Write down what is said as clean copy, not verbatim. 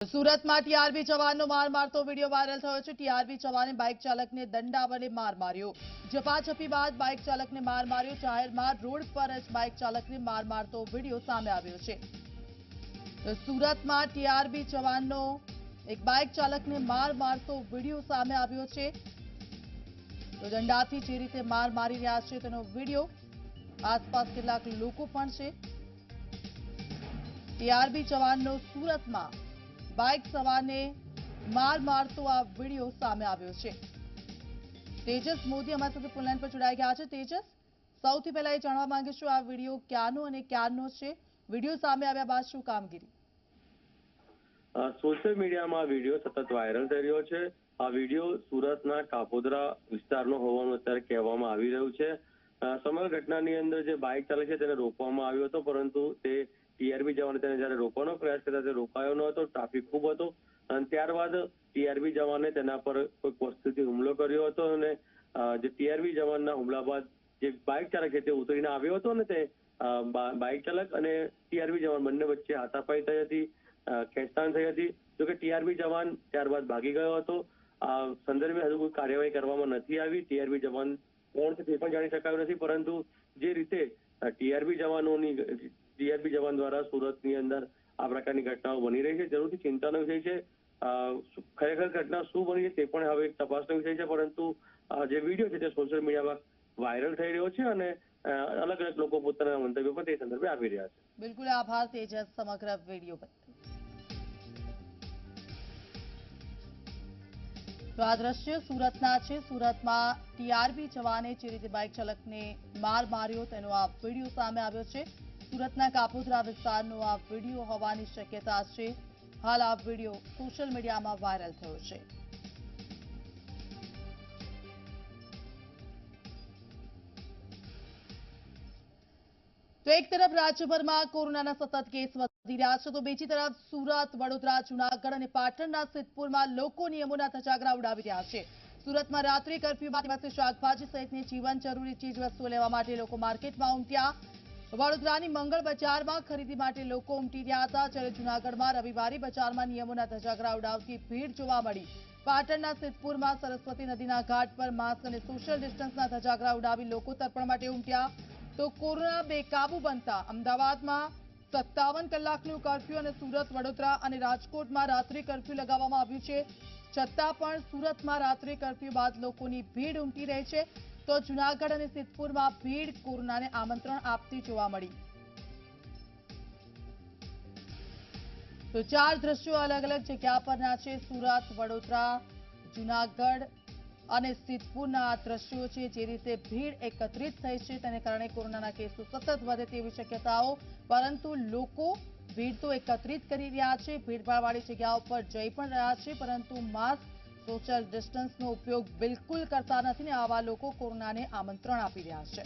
સુરતમાં ટીઆરબી જવાનનો માર મારતો વિડીયો વાયરલ થયો છે। ટીઆરબી જવાને બાઇક ચાલકને દંડા વડે માર માર્યો। ઝપાઝપી બાદ બાઇક ચાલકને માર માર્યો। જાહેરમાં રોડ પર જ બાઇક ચાલકને માર મારતો વિડીયો સામે આવ્યો છે। તો સુરતમાં ટીઆરબી જવાનનો એક બાઇક ચાલકને માર મારતો વિડીયો સામે આવ્યો છે। તો દંડાથી જે રીતે માર મારી રહ્યા છે તેનો વિડીયો આસપાસ કેટલાક લોકો પણ છે। ટીઆરબી જવાનનો સુરતમાં બાઇક સવારને માર મારતો આ વિડીયો સામે આવ્યો છે। તેજસ મોદી અમારી સાથે ફોન લાઈન પર જોડાઈ ગયા છે। તેજસ, સૌથી પહેલા એ જાણવા માંગીશું આ વિડીયો ક્યાંનો અને ક્યારનો છે? વિડીયો સામે આવ્યા બાદ શું કામગીરી? સોશિયલ મીડિયામાં આ વિડીયો સતત વાયરલ થઈ રહ્યો છે। આ વિડીયો સુરતના કાપોદ્રા વિસ્તારનો હોવાનું અત્યારે કહેવામાં આવી રહ્યું છે। સમગ્ર ઘટનાની અંદર જે બાઇક ચાલક છે તેને રોકવામાં આવ્યો હતો, પરંતુ તે ટીઆરબી જવાને તેને જ્યારે રોકવાનો પ્રયાસ કર્યો તે રોકાયો ન હતો। ટ્રાફિક ખૂબ હતો અને ત્યારબાદ ટીઆરબી જવાને તેના પર કોઈક વસ્તુથી હુમલો કર્યો હતો અને જે ટીઆરબી જવાનના હુમલા બાદ જે બાઇક ચાલક છે તે ઉતરીને આવ્યો હતો અને તે બાઇક ચાલક અને ટીઆરબી જવાન બંને વચ્ચે હાથાપાઈ થઈ હતી, ખેંચતાણ થઈ હતી। જોકે ટીઆરબી જવાન ત્યારબાદ ભાગી ગયો હતો। આ સંદર્ભે હજુ કોઈ કાર્યવાહી કરવામાં નથી આવી। ટીઆરબી જવાન કોણ છે તે પણ જાણી શકાયું નથી, પરંતુ જે રીતે ટીઆરબી જવાન દ્વારા સુરતની અંદર આ પ્રકારની ઘટનાઓ બની રહી છે, જરૂરથી ચિંતાનો વિષય છે। ખરેખર ઘટના શું બની છે તે પણ હવે એક તપાસનો વિષય છે, પરંતુ જે વિડીયો છે તે સોશિયલ મીડિયામાં વાયરલ થઈ રહ્યો છે અને અલગ અલગ લોકો પોતાના મંતવ્યો પણ તે સંદર્ભે આપી રહ્યા છે। બિલકુલ, આભાર તેજસ સમગ્ર વિડીયો પર। તો આ દ્રશ્ય સુરતના છે। સુરતમાં ટીઆરબી જવાને જે રીતે બાઇક ચાલકને માર માર્યો તેનો આ વિડીયો સામે આવ્યો છે। સુરતના કાપોદ્રા વિસ્તારનો આ વિડીયો હોવાની શક્યતા છે। હાલ આ વિડીયો સોશિયલ મીડિયામાં વાયરલ થયો છે। તો એક તરફ રાજ્યભરમાં કોરોનાના સતત કેસ વધી રહ્યા છે, તો બીજી તરફ સુરત, વડોદરા, જૂનાગઢ અને પાટણના સિદ્ધપુરમાં લોકો નિયમોના ધજાગરા ઉડાવી રહ્યા છે। સુરતમાં રાત્રિ કર્ફ્યુમાં દિવસે શાકભાજી સહિતની જીવન જરૂરી ચીજવસ્તુઓ લેવા માટે લોકો માર્કેટમાં ઉમટ્યા। વડોદરાની મંગળ બજારમાં ખરીદી માટે લોકો ઉમટી રહ્યા હતા, જ્યારે જૂનાગઢમાં રવિવારી બજારમાં નિયમોના ધજાગરા ઉડાવતી ભીડ જોવા મળી। પાટણના સિદ્ધપુરમાં સરસ્વતી નદીના ઘાટ પર માસ્ક અને સોશિયલ ડિસ્ટન્સના ધજાગરા ઉડાવી લોકો તર્પણ માટે ઉમટ્યા। તો કોરોના બેકાબુ બનતા અમદાવાદમાં 57 કલાકનું કર્ફ્યુ અને સુરત, વડોદરા અને રાજકોટમાં રાત્રિ કર્ફ્યુ લગાવવામાં આવ્યું છે। છતાં પણ સુરતમાં રાત્રિ કર્ફ્યુ બાદ લોકોની ભીડ ઉમટી રહી છે, તો જૂનાગઢ અને સિદ્ધપુરમાં ભીડ કોરોનાને આમંત્રણ આપતી જોવા મળી। તો 4 દ્રશ્યો અલગ અલગ જગ્યા પરના છે। સુરત, વડોદરા, જૂનાગઢ અને સિદ્ધપુરના આ દ્રશ્યો છે। જે રીતે ભીડ એકત્રિત થઈ છે તેને કારણે કોરોનાના કેસો સતત વધે તેવી શક્યતાઓ, પરંતુ લોકો ભીડ તો એકત્રિત કરી રહ્યા છે, ભીડભાડવાળી જગ્યાઓ પર જઈ પણ રહ્યા છે, પરંતુ માસ્ક, સોશિયલ ડિસ્ટન્સનો ઉપયોગ બિલકુલ કરતા નથી ને આવા લોકો કોરોનાને આમંત્રણ આપી રહ્યા છે।